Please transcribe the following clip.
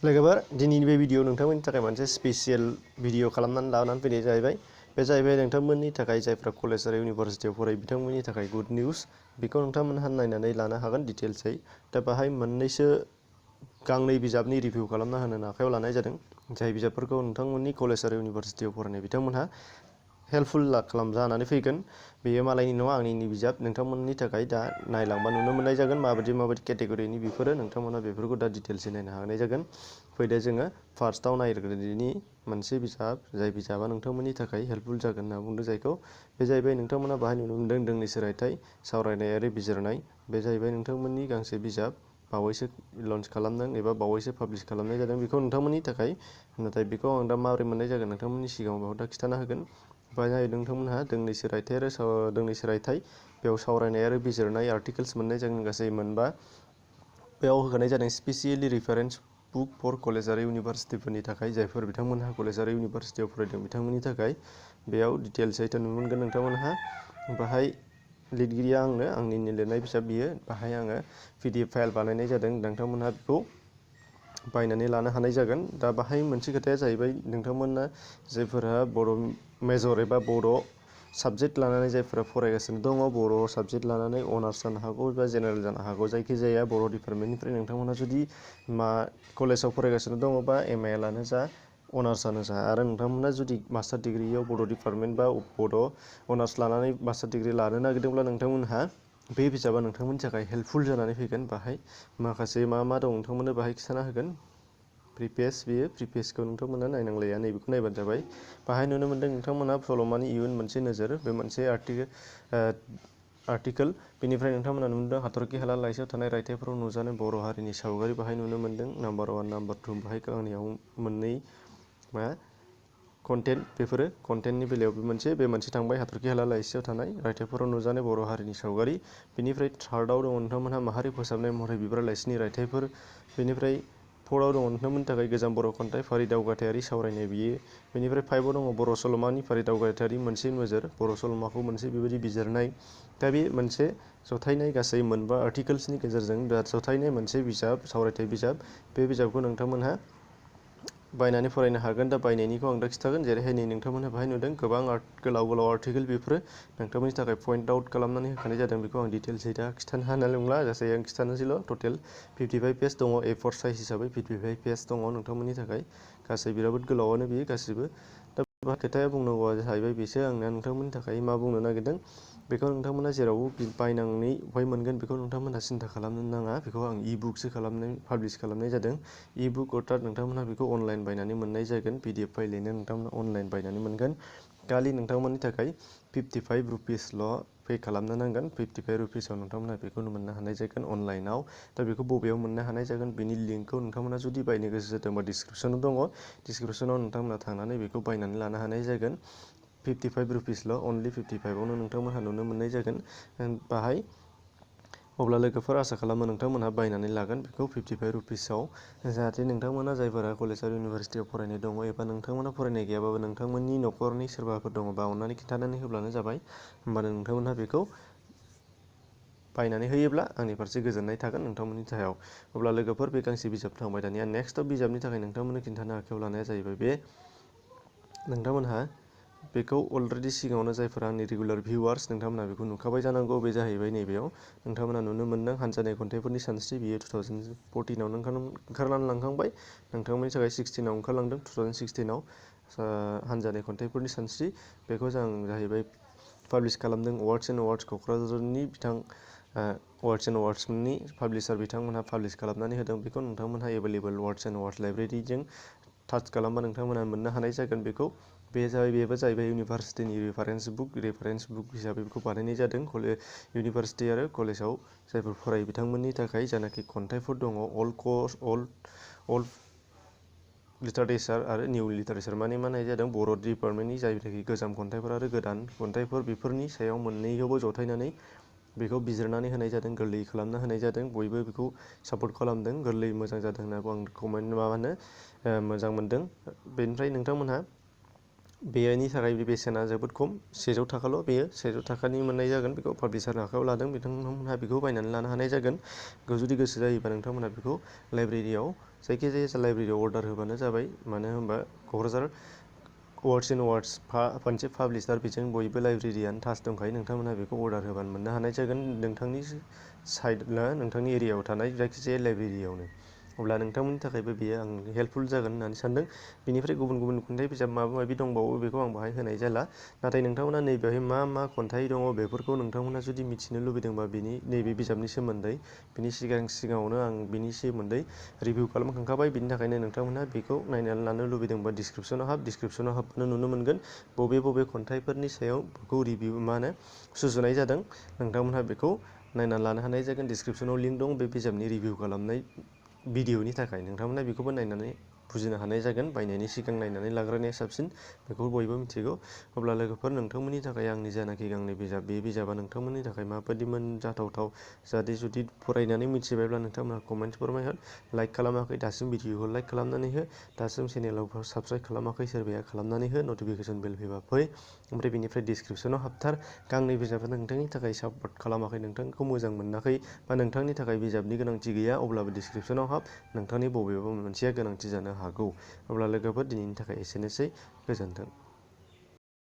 लोगोफोर दिनैनि बे भिडिअ नोंथांमोननि थाखाय मोनसे स्पेसियेल भिडिअ खालामनानै लानानै फैनाय जाहैबाय। बे जाहैबाय नोंथांमोननि थाखाय जायफ्रा कलेज आरो इउनिभारसिटियाव फरायो बिथांमोननि थाखाय गुड निउज। बेखौ नोंथांमोनहा नायनानै लानो हागोन डिटेल्सै। दा बाहाय मोननैसो गांनै बिजाबनि रिभिउ खालामना होनो आखायाव लानाय जादों। जाय बिजाबफोरखौ नोंथांमोननि कलेज आरो इउनिभारसिटियाव फरायनाय बिथांमोनहा हेल्पफुल जानानै फैगोन। बेयो मालायनि नङा, आंनिनो बिजाब। नोंथांमोननि थाखाय दा नायलांबा नुनो मोननाय जागोन माबायदि केटेगरिनि बेफोरो। नोंथांमोना बेफोरखौ दा डिटेल्सै नायनो हानाय जागोन। फैदो जोङो फार्स्टआव नायग्रोनि मोनसे बिजाब, जाय बिजाबा नोंथांमोननि थाखाय हेल्पफुल जागोन होनना बुंदों जायखौ। बे जाहैबाय नोंथांमोना बाहाय नुनो मोनदों दोंनैसो रायथाइ सावरायनाय आरो बिजिरनाय। बे जाहैबाय नोंथांमोननि गांसे बिजाब बावैसो लन्च खालामदों एबा बावैसो पाब्लिश खालामनाय जादों बेखौ नोंथांमोननि थाखाय। नाथाय बेखौ आं दा माबोरै मोननाय जागोन नोंथांमोननि सिगाङाव बेयाव दा खिन्थाना होगोन। बाहाय नोंथांमोनहा दोंनैसो रायथाइ बेयाव सावरायनाय आरो बिजिरनाय आर्टिकेल्स मोननाय जागोन गासै मोनबा। बेयाव होखानाय जादों specially reference book for college आरो इउनिभारसिटिफोरनि थाखाय, जायफोर बिथांमोनहा कलेज आरो इउनिभारसिटियाव फरायदों बिथांमोननि थाखाय। बेयाव डिटेल्सै नुनो मोनगोन नोंथांमोनहा। बाहाय लिरगिरिया आंनिनो लिरनाय बिजाब बियो। बाहाय आङो PDF फाइल बानायनाय जादों। नोंथांमोनहा बेखौ बायनानै लानो हानाय जागोन। दा बाहाय मोनसे खोथाया जाहैबाय नोंथांमोना जायफोरहा बर' मेजर एबा बर' साबजेक्ट लानानै जायफोरा फरायगासिनो दङ, बर' साबजेक्ट लानानै अनार्स जानो हागौ एबा जेनेरेल जानो हागौ, जायखिजाया बर' डिपार्टमेन्टनिफ्राय नोंथांमोना जुदि कलेजाव फरायगासिनो दङ बा MA जा अनार्सआनो जा, आरो नोंथांमोना जुदि मास्टार डिग्रियाव बर' डिपार्टमेन्ट बा बड' अनार्स लानानै मास्टार डिग्रि लानो नागिरदोंब्ला नोंथांमोनहा बे बिजाबा नोंथांमोननि थाखाय हेल्पफुल जानानै फैगोन। बाहाय माखासे मा दं नोंथांमोननो बाहाय खिन्थाना होगोन। प्रिपेज, बेयो प्रिपेजखौ नोंथांमोना नायनांलाया, नैबेखौ नायबानो जाबाय। बाहाय नुनो मोनदों नोंथांमोनहा सल'मानि इयुन मोनसे नोजोर, बे मोनसे आर्टिकेल। बेनिफ्राय नोंथांमोना नुनो मोनदों हाथरखि हाला लाइसियाव थानाय रायथाइफोराव नुजानाय बर' हारिनि सावगारि बाहाय नुनो मोनदों। नाम्बार 1, नाम्बार 2 बाहाय गांनैयाव मोननै कन्टेन्ट, बेफोरो कन्टेन्टनि बेलायाव बे मोनसे थांबाय हाथरखि हाला लाइसियाव थानाय रायथाइफोराव नुजानाय बर' हारिनि सावगारि। बेनिफ्राय थार्डआव दङ नोंथांमोनहा माहारि फोसाबनाय महरै बिबार लाइसिनि रायथाइफोर। बेनिफ्राय फर्थआव दङ नोंथांमोननि थाखाय गोजाम बर' खन्थाइ फारि दावगाथायारि सावरायनाय बियो। बेनिफ्राय 5आव दङ बर' सल'मानि फारि दावगाथायारि मोनसे नोजोर, बर' सल'माखौ मोनसे बेबायदि बिजिरनाय। दा बे मोनसे जथायनाय गासै मोनबा आर्टिकेल्सनि गेजेरजों जथायनाय मोनसे बिजाब, सावरायथाइ बिजाब। बे बिजाबखौ नोंथांमोनहा बायनानै फरायनो हागोन। दा बायनायनिखौ आं दा खिन्थागोन। जेरैहाय नै नोंथांमोनहा बाहाय नुदों गोबां गोलाव आर्टिकेल, बेफोरो नोंथांमोननि थाखाय पइन्ट आउट खालामनानै होखानाय जादों। बेखौ आं डिटेल्सै दा खिन्थानो हानाय नंला, गासै आं खिन्थानोसैल'। टटेल 55 पेज दङ, A4 साइज हिसाबै 55 पेज दङ नोंथांमोननि थाखाय। गासै बिराद गोलावानो बेयो गासिबो। दा खोथाया बुंनांगौआ जाहैबाय बेसो आंना नोंथांमोननि थाखाय मा बुंनो नागिरदों बेखौ नोंथांमोना जेरावबो बायनानै बहाय मोनगोन बेखौ नोंथांमोनहा सिन्था खालामनो नाङा। बेखौ आं इ-बुकसो पाब्लिश खालामनाय जादों। इ-बुक अर्थात नोंथांमोनहा बेखौ अनलाइन बायनानै मोननाय जागोन। PDF फाइलैनो नोंथांमोना अनलाइन बायनानै मोनगोन। खालि नोंथांमोननि थाखाय 55 रुपिसल' पे खालामनो नांगोन। 55 रुपिसाव नोंथांमोना बेखौ मोननो हानाय जागोन अनलाइनाव। दा बेखौ बबेयाव मोननो हानाय जागोन बेनि लिंकखौ नोंथांमोना जुदि बायनो गोसो जादोंबा डिसक्रिपसनाव दङ। डिसक्रिपसनाव नोंथांमोना थांनानै बेखौ बायनानै लानो हानाय जागोन। 55 रुपिसल', अनलि 55आवनो नोंथांमोनहा नुनो मोननाय जागोन बाहाय। अब्ला लोगोफोर आसा खालामो नोंथांमोनहा बायनानै लागोन बेखौ 55 रुपिसाव, जाहाथे नोंथांमोना जायफोरा कलेज आरो इउनिभारसिटियाव फरायनाय दङ एबा नोंथांमोना फरायनाय गैयाबाबो नोंथांमोननि न'खरनि सोरबाफोर दङबा अननानै खिन्थानानै होब्लानो जाबाय। होमबानो नोंथांमोनहा बेखौ बायनानै होयोब्ला आंनि फारसे गोजोननाय थागोन नोंथांमोननि सायाव। अब्ला लोगोफोर बे गांसे बिजाब थांबाय। दानिया नेक्स्टआव बिजाबनि थाखाय नोंथांमोननो खिन्थानो आखायाव लानाया जाहैबाय बे नोंथांमोनहा बेखौ अलरेडि सिगाङावनो जायफोरा आंनि रेगुलार भिउवार्स नोंथांमोनहा बेखौ नुखाबाय जानांगौ। बे जाहैबाय नैबेयाव नोंथांमोना नुनो मोनदों हान्जानाय खन्थाइफोरनि सानस्रि, बियो 2014आव ओंखारनानै लांखांबाय। नोंथांमोननि थाखाय 16आव ओंखारलांदों। 2016आव हान्जानाय खन्थाइफोरनि सानस्रि, बेखौ जों जाहैबाय पाब्लिश खालामदों वार्ड्स एन्ड वार्ड्स क'क्राझारनि वार्ड्स एन्ड वार्ड्सनि पाब्लिशार बिथांमोनहा पाब्लिश खालामनानै होदों। बेखौ नोंथांमोनहा एभेलेबल वार्ड्स एन्ड वार्ड्स लाइब्रेरिजों टाच खालामबा नोंथांमोनहा मोननो हानाय जागोन बेखौ। बेबो जाहैबाय इउनिभारसिटिनि रेफारेन्स बुक हिसाबै बेखौ बानायनाय जादों। इउनिभारसिटि आरो कलेजाव जायफोर फरायो बिथांमोननि थाखाय जानाखि खन्थाइफोर दङ अल्ड लिटारेचार आरो निउ लिटारेचार, माने मा नायनाय जादों बर' डिपार्टमेन्टनि जायनाखि गोजाम खन्थाइफोर आरो गोदान खन्थाइफोर, बेफोरनि सायाव मोननैखौबो जथायनानै बेखौ बिजिरनानै होनाय जादों, गोरलै खालामना होनाय जादों। बयबो बेखौ सापर्ट खालामदों, गोरलै मोजां जादों होनना आं कमेन्ट मोजां मोनदों। बेनिफ्राय नोंथांमोनहा बेनि थाखाय बेसेना जोबोद खम 100 थाखाल' बेयो 100 थाखानि मोननाय जागोन बेखौ पाब्लिसारनि आखायाव लादों बिथांमोनहा बेखौ बायनानै लानो हानाय जागोन जुदि गोसो जायोबा नोंथांमोनहा बेखौ लाइब्रेरियाव जायखिजाया लाइब्रेरियाव अर्डार होबानो जाबाय मानो होनबा क'क्राझार वार्डस एन्ड वार्डस मोनसे पाब्लिसार बेजों बयबो लाइब्रेरियानो टाच दंखायो नोंथांमोनहा बेखौ अर्डार होबानो मोननो हानाय जागोन नोंथांनि साइड नोंथांनि एरियायाव थानाय जायखिजाया लाइब्रेरियावनो अब्ला नोंथांमोननि थाखायबो बेयो आं हेल्पफुल जागोन होननानै सानदों बेनिफ्राय गुबुन गुबुन खन्थाइ बिजाब माबा माबि दंबावो बेखौ आं बाहाय होनाय जाला नाथाय नोंथांमोना नैबेहाय मा खन्थाइ दङ बेफोरखौ नोंथांमोना जुदि मिथिनो लुबैदोंबा नैबे बिजाबनि सोमोन्दै बिनि सिगाङावनो आं बिनि सोमोन्दै रिभिउ खालामखांखाबाय बिनि थाखायनो नोंथांमोनहा बेखौ नायनानै लानो लुबैदोंबा डिसक्रिपसनाव हाबनो नुनो मोनगोन बबे खन्थाइफोरनि सायाव बेखौ रिभिउ सुजुनाय जादों नोंथांमोनहा बेखौ नायनानै लानो हानाय जागोन डिसक्रिपसनाव लिंक दं बे बिजाबनि रिभिउ खालामनाय भिडिअनि थाखाय नोंथांमोना बेखौबो नायनानै बुजिनो हानाय जागोन बायनायनि सिगां नायनानै लाग्रोनाया साबसिन बेखौ बयबो मिथिगौ अब्ला लोगोफोर नोंथांमोननि थाखाय आंनि जानाखि गांनै बिजाब बे बिजाबा नोंथांमोननि थाखाय माबायदि मोनजाथावथाव जाहाथे जुदि फरायनानै मिथिबायब्ला नोंथांमोनहा कमेन्ट फोरमायहर लाइक खालामाखै दासिम भिडिअखौ लाइक खालामनानै हो दासिम चेनेलाव साबस्क्राइब खालामाखै सोरबाया खालामनानै हो नटिफिकेसन बेल फैबा फै ओमफ्राय बेनिफ्राय डिसक्रिपसनाव हाबथार गांनै बिजाबा नोंथांनि थाखाय सापर्ट खालामाखै नोंथांखौ मोजां मोनाखै बा नोंथांनि थाखाय बिजाबनि गोनांथि गैया अब्लाबो डिसक्रिपसनाव हाब नोंथांनि बबेबा मोनसेया गोनांथि जानो हागौ अब्ला लोगोफोर दिनैनि थाखाय एसेनोसै गोजोन्थों।